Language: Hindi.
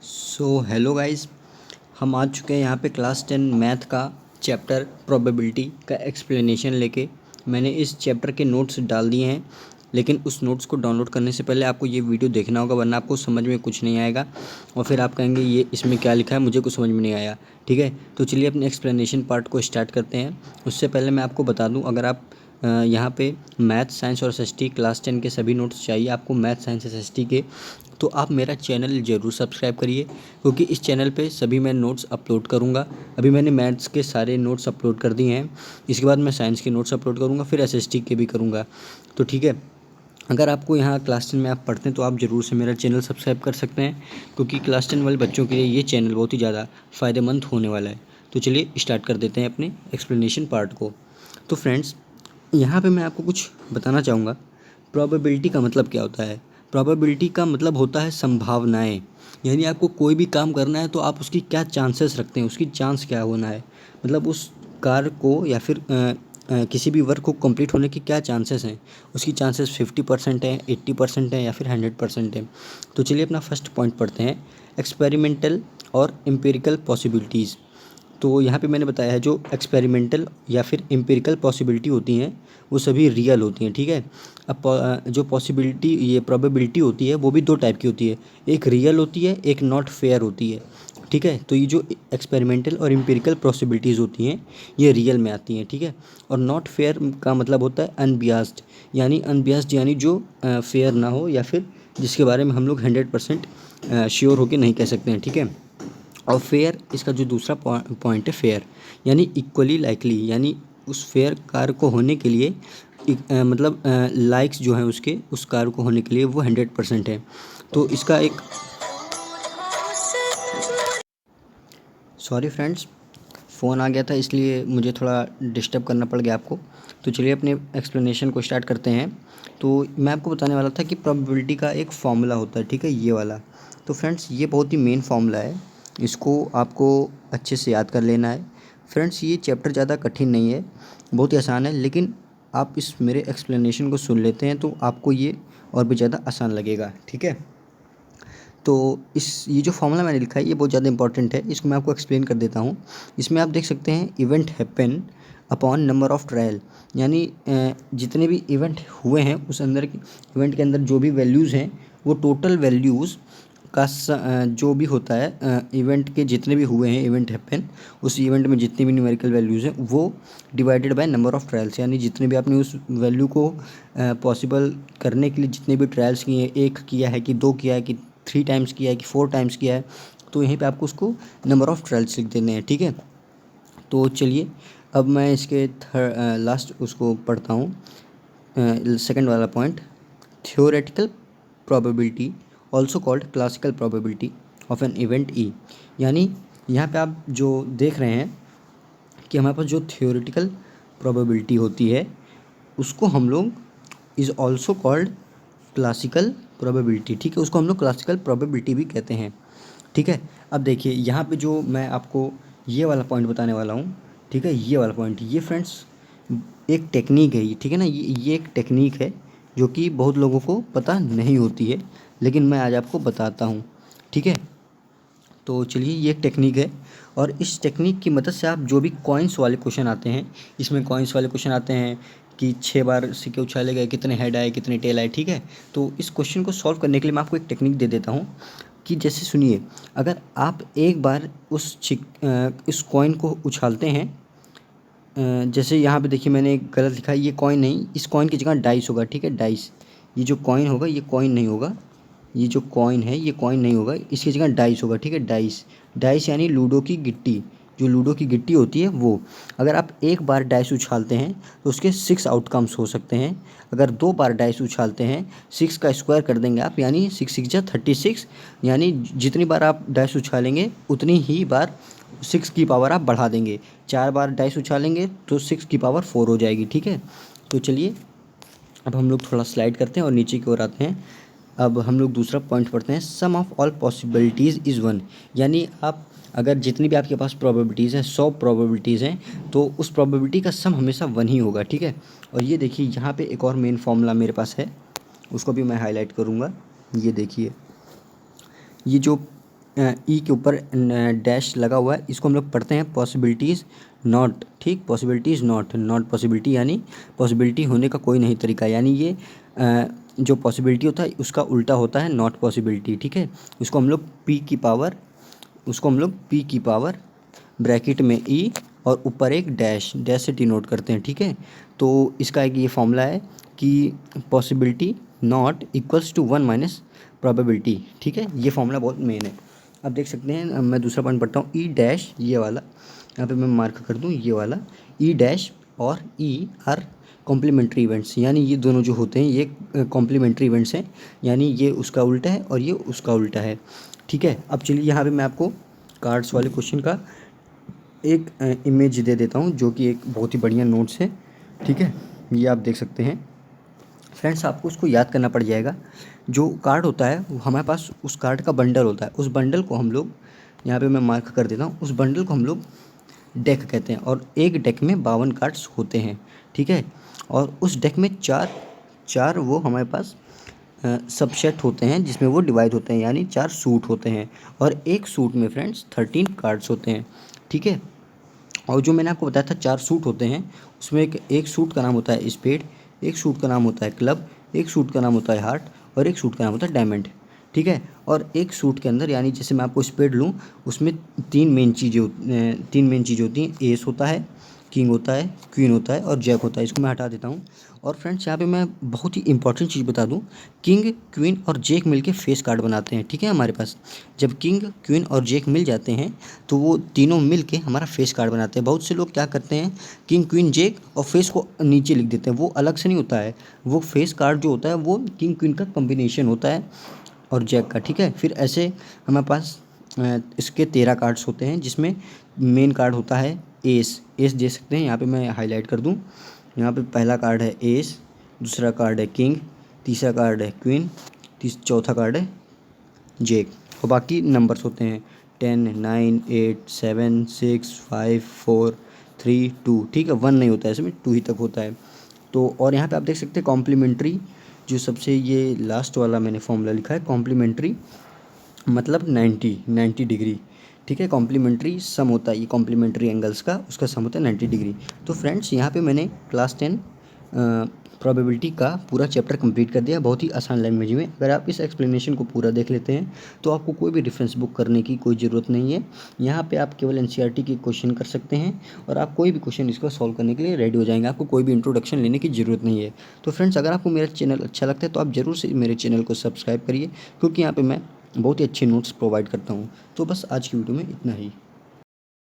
हेलो गाइस, हम आ चुके हैं यहाँ पे क्लास 10 मैथ का चैप्टर प्रोबेबिलिटी का एक्सप्लेनेशन लेके। मैंने इस चैप्टर के नोट्स डाल दिए हैं, लेकिन उस नोट्स को डाउनलोड करने से पहले आपको ये वीडियो देखना होगा, वरना आपको समझ में कुछ नहीं आएगा और फिर आप कहेंगे ये इसमें क्या लिखा है, मुझे कुछ समझ में नहीं आया। ठीक है, तो चलिए अपने एक्सप्लेनेशन पार्ट को स्टार्ट करते हैं। उससे पहले मैं आपको बता दूँ, अगर आप यहाँ पे मैथ, साइंस और एसएसटी क्लास 10 के सभी नोट्स चाहिए आपको, मैथ, साइंस, एसएसटी के, तो आप मेरा चैनल ज़रूर सब्सक्राइब करिए, क्योंकि इस चैनल पे सभी मैं नोट्स अपलोड करूँगा। अभी मैंने मैथ्स के सारे नोट्स अपलोड कर दिए हैं, इसके बाद मैं साइंस के नोट्स अपलोड करूँगा, फिर एसएसटी के भी करूँगा। तो ठीक है, अगर आपको यहाँ क्लास 10 में आप पढ़ते हैं तो आप ज़रूर से मेरा चैनल सब्सक्राइब कर सकते हैं, क्योंकि क्लास 10 वाले बच्चों के लिए ये चैनल बहुत ही ज़्यादा फ़ायदेमंद होने वाला है। तो चलिए स्टार्ट कर देते हैं अपने एक्सप्लेनेशन पार्ट को। तो फ्रेंड्स, यहाँ पे मैं आपको कुछ बताना चाहूँगा। प्रोबेबिलिटी का मतलब क्या होता है? प्रोबेबिलिटी का मतलब होता है संभावनाएं। यानी आपको कोई भी काम करना है तो आप उसकी क्या चांसेस रखते हैं, उसकी चांस क्या होना है, मतलब उस कार्य को या फिर किसी भी वर्क को कंप्लीट होने की क्या चांसेस हैं। उसकी चांसेस 50% है, 80% है या फिर 100% है। तो चलिए अपना फर्स्ट पॉइंट पढ़ते हैं, एक्सपेरिमेंटल और एम्पिरिकल पॉसिबिलिटीज़। तो यहाँ पे मैंने बताया है, जो एक्सपेरिमेंटल या फिर एम्पिरिकल पॉसिबिलिटी होती हैं वो सभी रियल होती हैं। ठीक है, अब जो पॉसिबिलिटी, ये प्रोबेबिलिटी होती है वो भी दो टाइप की होती है, एक रियल होती है, एक नॉट फेयर होती है। ठीक है, तो ये जो एक्सपेरिमेंटल और एम्पिरिकल पॉसिबिलिटीज़ होती हैं ये रियल में आती हैं। ठीक है, और नॉट फेयर का मतलब होता है अनबियास्ड, यानी अनबियास्ड यानी जो फेयर ना हो, या फिर जिसके बारे में हम लोग 100% श्योर होकर नहीं कह सकते हैं। ठीक है, और फेयर, इसका जो दूसरा पॉइंट है फेयर, यानी इक्वली लाइकली, यानी उस फेयर कार्य को होने के लिए मतलब लाइक्स जो हैं उसके, उस कार्य को होने के लिए वो 100% है। तो इसका एक, सॉरी फ्रेंड्स, फ़ोन आ गया था इसलिए मुझे थोड़ा डिस्टर्ब करना पड़ गया आपको। तो चलिए अपने एक्सप्लेनेशन को स्टार्ट करते हैं। तो मैं आपको बताने वाला था कि प्रोबेबिलिटी का एक फॉर्मूला होता है, ठीक है, ये वाला। तो फ्रेंड्स, ये बहुत ही मेन फॉर्मूला है, इसको आपको अच्छे से याद कर लेना है। फ्रेंड्स, ये चैप्टर ज़्यादा कठिन नहीं है, बहुत ही आसान है, लेकिन आप इस मेरे एक्सप्लेनेशन को सुन लेते हैं तो आपको ये और भी ज़्यादा आसान लगेगा। ठीक है, तो ये जो फॉर्मूला मैंने लिखा है ये बहुत ज़्यादा इंपॉर्टेंट है, इसको मैं आपको एक्सप्लेन कर देता हूँ। इसमें आप देख सकते हैं, event happen upon number of trial, यानी जितने भी इवेंट हुए हैं उस अंदर इवेंट के अंदर जो भी वैल्यूज़ हैं वो टोटल वैल्यूज़ का जो भी होता है, इवेंट के जितने भी हुए हैं, इवेंट हैपन, उस इवेंट में जितनी भी न्यूमेरिकल वैल्यूज़ हैं वो divided by number of trials, यानी जितने भी आपने उस वैल्यू को पॉसिबल करने के लिए जितने भी ट्रायल्स किए हैं, एक किया है कि दो किया है कि 3 टाइम्स किया है कि 4 टाइम्स किया है, तो यहीं पे आपको उसको नंबर ऑफ़ ट्रायल्स लिख देने हैं। ठीक है, तो चलिए अब मैं इसके लास्ट उसको पढ़ता हूँ, सेकंड वाला point, theoretical probability also called classical probability of an event E. यानी यहाँ पे आप जो देख रहे हैं कि हमारे पास जो थियोरेटिकल प्रोबेबिलिटी होती है उसको हम लोग is also called classical probability. ठीक है, उसको हम लोग क्लासिकल प्रोबेबिलिटी भी कहते हैं। ठीक है, अब देखिए यहाँ पे जो मैं आपको ये वाला पॉइंट बताने वाला हूँ, ठीक है, ये वाला पॉइंट, ये फ्रेंड्स एक टेक्निक है, ये ठीक है ना, ये एक टेक्निक है जो कि बहुत लोगों को पता नहीं होती है, लेकिन मैं आज आपको बताता हूँ। ठीक है, तो चलिए ये एक टेक्निक है, और इस टेक्निक की मदद से आप जो भी कॉइन्स वाले क्वेश्चन आते हैं, इसमें कॉइन्स वाले क्वेश्चन आते हैं कि 6 बार सिक्के उछाले गए, कितने हेड आए, कितने टेल आए। ठीक है, तो इस क्वेश्चन को सॉल्व करने के लिए मैं आपको एक टेक्निक दे देता हूँ कि जैसे सुनिए, अगर आप एक बार इस कॉइन को उछालते हैं, जैसे यहाँ पे देखिए मैंने एक गलत लिखा है, ये कॉइन नहीं, इस कॉइन की जगह डाइस होगा। ठीक है, डाइस, ये जो कॉइन होगा ये कॉइन नहीं होगा, ये जो कॉइन है ये कॉइन नहीं होगा, इसकी जगह डाइस होगा। ठीक है, डाइस, डाइस यानी लूडो की गिट्टी, जो लूडो की गिट्टी होती है वो। अगर आप एक बार डाइस उछालते हैं तो उसके 6 आउटकम्स हो सकते हैं। अगर 2 बार डाइस उछालते हैं, 6 का स्क्वायर कर देंगे आप, यानी 6 6 जा 36, यानी जितनी बार आप डाइस उछालेंगे उतनी ही बार 6 की पावर आप बढ़ा देंगे। 4 बार डाइस उछालेंगे तो 6 की पावर 4 हो जाएगी। ठीक है, तो चलिए अब हम लोग थोड़ा स्लाइड करते हैं और नीचे की ओर आते हैं। अब हम लोग दूसरा पॉइंट पढ़ते हैं, सम ऑफ ऑल पॉसिबिलिटीज़ इज़ 1, यानी आप अगर जितनी भी आपके पास प्रोबेबिलिटीज़ हैं, 100 प्रोबेबिलिटीज़ हैं, तो उस प्रोबेबिलिटी का सम हमेशा 1 ही होगा। ठीक है, और ये देखिए यहाँ पे एक और मेन फॉर्मूला मेरे पास है, उसको भी मैं हाईलाइट करूँगा। ये देखिए, ये जो ई के ऊपर डैश लगा हुआ है, इसको हम लोग पढ़ते हैं पॉसिबिलिटीज़ नॉट, ठीक, पॉसिबिलिटीज़ नॉट, नॉट पॉसिबिलिटी यानी पॉसिबिलिटी होने का कोई नहीं तरीका, यानी ये जो पॉसिबिलिटी होता है उसका उल्टा होता है नॉट पॉसिबिलिटी, ठीक है। उसको हम लोग पी की पावर ब्रैकेट में ई और ऊपर एक डैश, डैश से डिनोट करते हैं, ठीक है। तो इसका एक ये फॉर्मूला है कि possibility not equals to 1 minus probability, ठीक है। ये फॉर्मूला बहुत मेन है। अब देख सकते हैं, मैं दूसरा पॉइंट पढ़ता हूँ, ई डैश ये वाला, यहाँ पे मैं मार्क कर दूँ ये वाला, ई डैश और ई आर कॉम्प्लीमेंट्री इवेंट्स, यानी ये दोनों जो होते हैं ये कॉम्प्लीमेंट्री इवेंट्स हैं, यानी ये उसका उल्टा है और ये उसका उल्टा है, ठीक है। अब चलिए यहाँ पे मैं आपको कार्ड्स वाले क्वेश्चन का एक इमेज दे देता हूँ जो कि एक बहुत ही बढ़िया नोट्स है, ठीक है। ये आप देख सकते हैं फ्रेंड्स, आपको उसको याद करना पड़ जाएगा। जो कार्ड होता है वो हमारे पास उस कार्ड का बंडल होता है, उस बंडल को हम लोग, यहाँ पे मैं मार्क कर देता हूँ, उस बंडल को हम लोग डेक कहते हैं और एक डेक में 52 कार्ड्स होते हैं, ठीक है। और उस डेक में चार वो हमारे पास सबसेट होते हैं जिसमें वो डिवाइड होते हैं, यानी 4 सूट होते हैं और एक सूट में फ्रेंड्स 13 कार्ड्स होते हैं, ठीक है। और जो मैंने आपको बताया था 4 सूट होते हैं, उसमें एक सूट का नाम होता है स्पेड, एक सूट का नाम होता है क्लब, एक सूट का नाम होता है हार्ट और एक सूट का नाम होता है डायमंड, ठीक है। और एक सूट के अंदर, यानी जैसे मैं आपको स्पेड लूँ, उसमें 3 मेन चीज़ें होती हैं, एस होता है, किंग होता है, क्वीन होता है और जैक होता है। इसको मैं हटा देता हूँ। और फ्रेंड्स यहाँ पे मैं बहुत ही इंपॉर्टेंट चीज़ बता दूँ, किंग, क्वीन और जैक मिलके फेस कार्ड बनाते हैं, ठीक है। हमारे पास जब किंग, क्वीन और जैक मिल जाते हैं तो वो तीनों मिल के हमारा फेस कार्ड बनाते हैं। बहुत से लोग क्या करते हैं, किंग, क्वीन, जैक और फेस को नीचे लिख देते हैं, वो अलग से नहीं होता है। वो फेस कार्ड जो होता है वो किंग, क्वीन का कॉम्बिनेशन होता है और जैक का, ठीक है। फिर ऐसे हमारे पास इसके 13 कार्ड्स होते हैं, जिसमें मेन कार्ड होता है एस, एस दे सकते हैं, यहाँ पे मैं हाईलाइट कर दूँ। यहाँ पे पहला कार्ड है एस, दूसरा कार्ड है किंग, तीसरा कार्ड है क्वीन, चौथा कार्ड है जैक और बाकी नंबर्स होते हैं 10, 9, 8, 7, 6, 5, 4, 3, 2, ठीक है। 1 नहीं होता है इसमें, 2 ही तक होता है। तो और यहाँ पे आप देख सकते हैं कॉम्प्लीमेंट्री, जो सबसे ये लास्ट वाला मैंने फॉर्मूला लिखा है, कॉम्प्लीमेंट्री मतलब 90 डिग्री, ठीक है। कॉम्प्लीमेंट्री सम होता है, ये कॉम्प्लीमेंट्री एंगल्स का उसका सम होता है 90 डिग्री। तो फ्रेंड्स यहाँ पे मैंने क्लास 10 प्रोबेबिलिटी का पूरा चैप्टर कंप्लीट कर दिया, बहुत ही आसान लैंग्वेज में। अगर आप इस एक्सप्लेनेशन को पूरा देख लेते हैं तो आपको कोई भी रेफरेंस बुक करने की कोई ज़रूरत नहीं है। यहाँ पे आप केवल एनसीईआरटी के क्वेश्चन कर सकते हैं और आप कोई भी क्वेश्चन इसको सॉल्व करने के लिए रेडी हो जाएंगे, आपको कोई भी इंट्रोडक्शन लेने की ज़रूरत नहीं है। तो फ्रेंड्स, अगर आपको मेरा चैनल अच्छा लगता है तो आप ज़रूर से मेरे चैनल को सब्सक्राइब करिए, क्योंकि यहाँ पर मैं बहुत ही अच्छे नोट्स प्रोवाइड करता हूँ। तो बस आज की वीडियो में इतना ही।